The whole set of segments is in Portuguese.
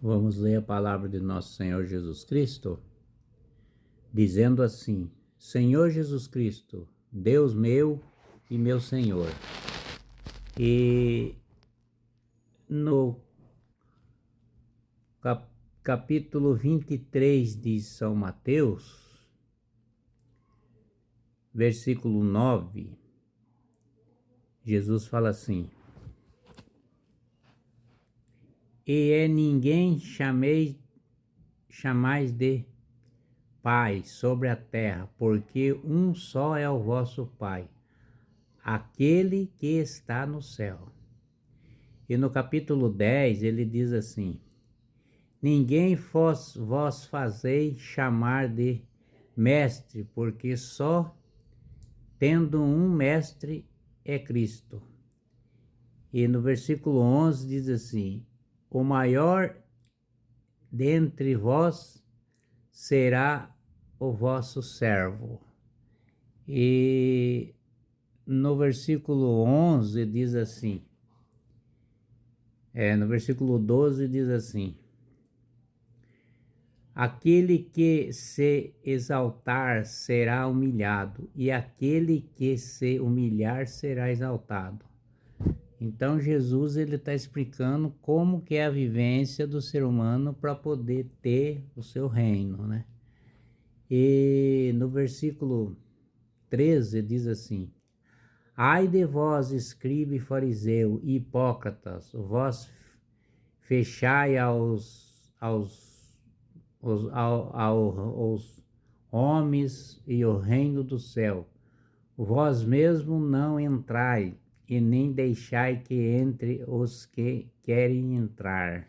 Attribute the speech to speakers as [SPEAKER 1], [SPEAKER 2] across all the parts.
[SPEAKER 1] Vamos ler a palavra de nosso Senhor Jesus Cristo, dizendo assim: Senhor Jesus Cristo, Deus meu e meu Senhor. E no capítulo 23 de São Mateus, versículo 9, Jesus fala assim: E ninguém chamais de Pai sobre a terra, porque um só é o vosso Pai, aquele que está no céu. E no capítulo 10 ele diz assim: Ninguém vos fazei chamar de mestre, porque só tendo um mestre é Cristo. E no versículo 11 diz assim: O maior dentre vós será o vosso servo. E no versículo 11 diz assim, no versículo 12 diz assim: Aquele que se exaltar será humilhado, e aquele que se humilhar será exaltado. Então Jesus ele está explicando como que é a vivência do ser humano para poder ter o seu reino, né? E no versículo 13 diz assim: Ai de vós, escribe fariseu e hipócritas, vós fechai aos homens e o reino do céu. Vós mesmo não entrai, e nem deixai que entre os que querem entrar.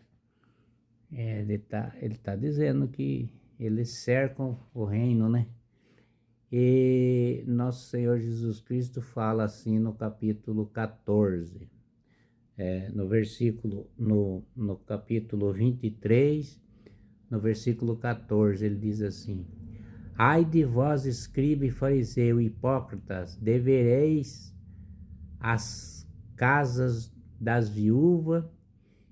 [SPEAKER 1] Ele tá dizendo que eles cercam o reino, né? E nosso Senhor Jesus Cristo fala assim no capítulo 14, no capítulo 23, no versículo 14, ele diz assim: Ai de vós, escribe, fariseu, hipócritas, devereis as casas das viúvas,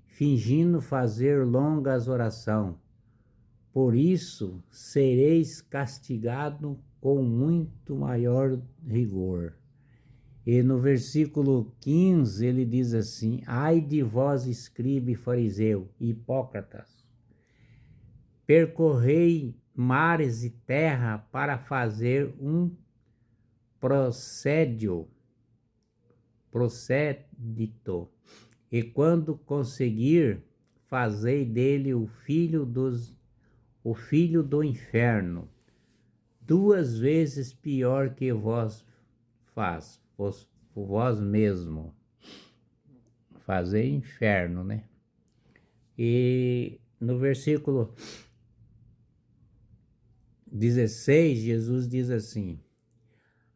[SPEAKER 1] fingindo fazer longas orações. Por isso sereis castigado com muito maior rigor. E no versículo 15 ele diz assim: Ai de vós, escribe, fariseu, hipócritas, percorrei mares e terra para fazer um procedito, e quando conseguir, fazei dele o filho do inferno, 2 vezes pior que vós vós mesmo. Fazer inferno, né? E no versículo 16, Jesus diz assim: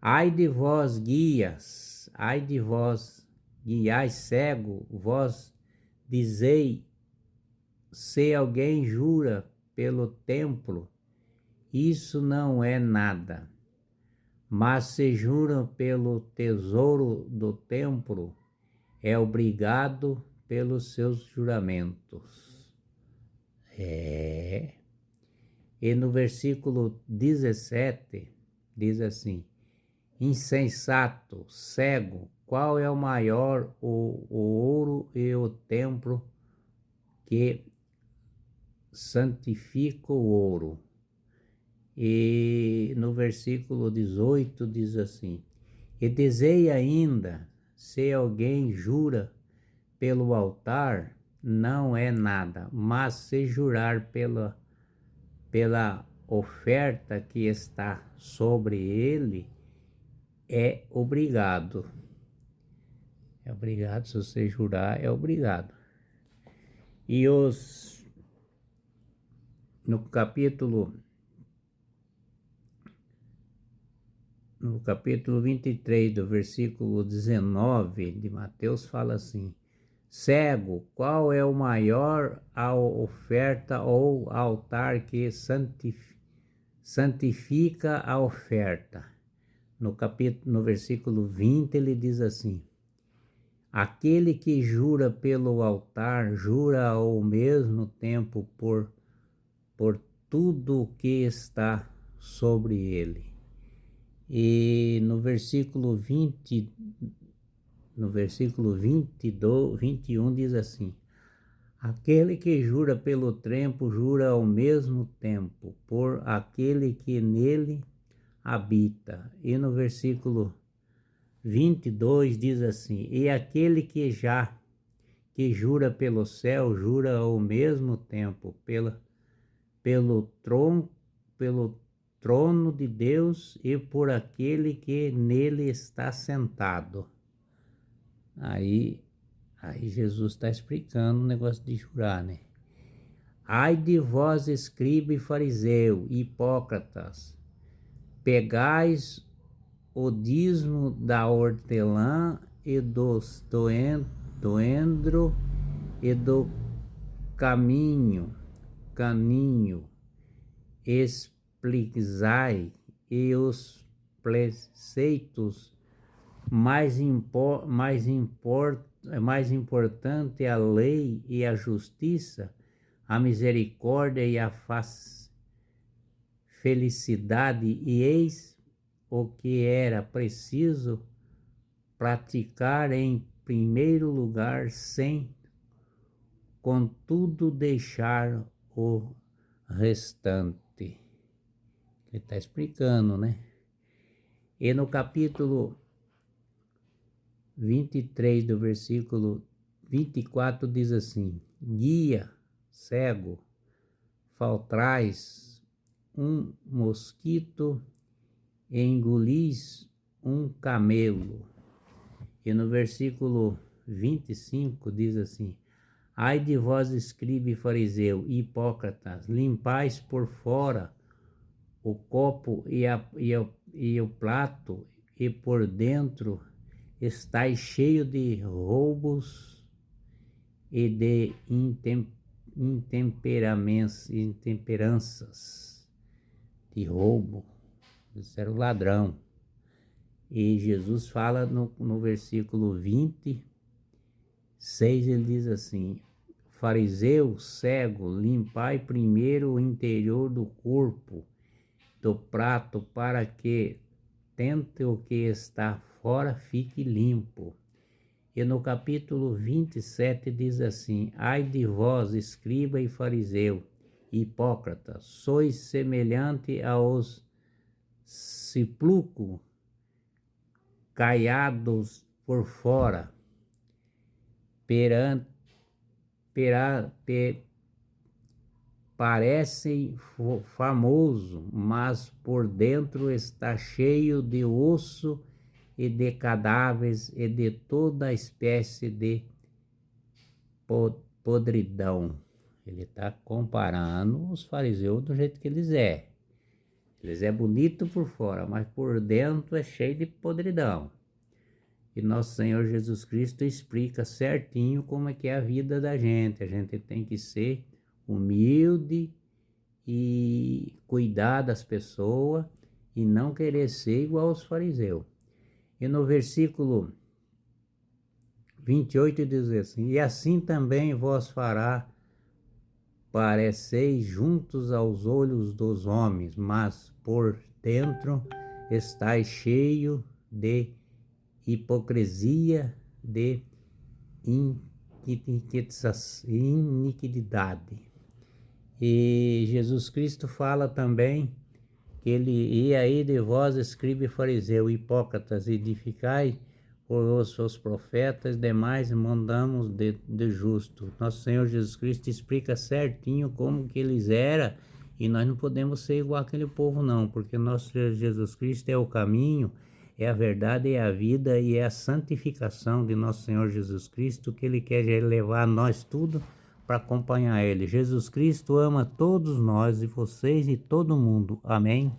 [SPEAKER 1] Ai de vós, guias, ai de vós, guiais cego, vós dizei, se alguém jura pelo templo, isso não é nada. Mas se juram pelo tesouro do templo, é obrigado pelos seus juramentos. E no versículo 17 diz assim: Insensato, cego, qual é o maior, o ouro e o templo que santifica o ouro? E no versículo 18 diz assim: E dizei ainda, se alguém jura pelo altar, não é nada, mas se jurar pela oferta que está sobre ele, é obrigado. É obrigado, se você jurar, é obrigado. E no capítulo 23, do versículo 19 de Mateus, fala assim: Cego, qual é o maior a oferta ou altar que santifica a oferta? No versículo 20 ele diz assim: Aquele que jura pelo altar, jura ao mesmo tempo por tudo que está sobre ele. E no versículo 21 diz assim: aquele que jura pelo templo, jura ao mesmo tempo por aquele que nele habita. E no versículo 22 diz assim: e aquele que jura pelo céu, jura ao mesmo tempo pelo trono de Deus e por aquele que nele está sentado. Aí Jesus está explicando o negócio de jurar, né? Ai de vós, escriba e fariseu, hipócritas, pegais o dízimo da hortelã e do endro e do caninho, explicai e os preceitos mais importante a lei e a justiça, a misericórdia e a felicidade, e eis o que era preciso praticar em primeiro lugar, sem contudo deixar o restante. Ele está explicando, né? E no capítulo 23 do versículo 24 diz assim: guia, cego, faltrais um mosquito e engolis um camelo. E no versículo 25 diz assim: ai de vós, escriba e fariseu, hipócritas, limpais por fora o copo e o prato, e por dentro estáis cheio de roubos e de intemperanças, de roubo. Isso era o ladrão. E Jesus fala no versículo 26, ele diz assim: fariseu, cego, limpai primeiro o interior do corpo, do prato, para que tente o que está fora fique limpo. E no capítulo 27 diz assim: ai de vós, escriba e fariseu, hipócritas, sois semelhante aos sepulcros caiados por fora, parecem famoso, mas por dentro está cheio de osso e de cadáveres e de toda espécie de podridão. Ele está comparando os fariseus do jeito que eles é. Eles é bonito por fora, mas por dentro é cheio de podridão. E nosso Senhor Jesus Cristo explica certinho como é que é a vida da gente. A gente tem que ser humilde e cuidar das pessoas e não querer ser igual aos fariseus. E no versículo 28 diz assim: e assim também vós fará pareceis juntos aos olhos dos homens, mas por dentro estáis cheio de hipocrisia, de iniquidade. E Jesus Cristo fala também que e aí de vós, escriba e fariseu, hipócritas, edificai por os seus profetas, demais mandamos de justo. Nosso Senhor Jesus Cristo explica certinho como que eles eram, e nós não podemos ser igual aquele povo não, porque nosso Senhor Jesus Cristo é o caminho, é a verdade, é a vida e é a santificação de nosso Senhor Jesus Cristo, que Ele quer levar nós tudo para acompanhar Ele. Jesus Cristo ama todos nós, e vocês e todo mundo. Amém.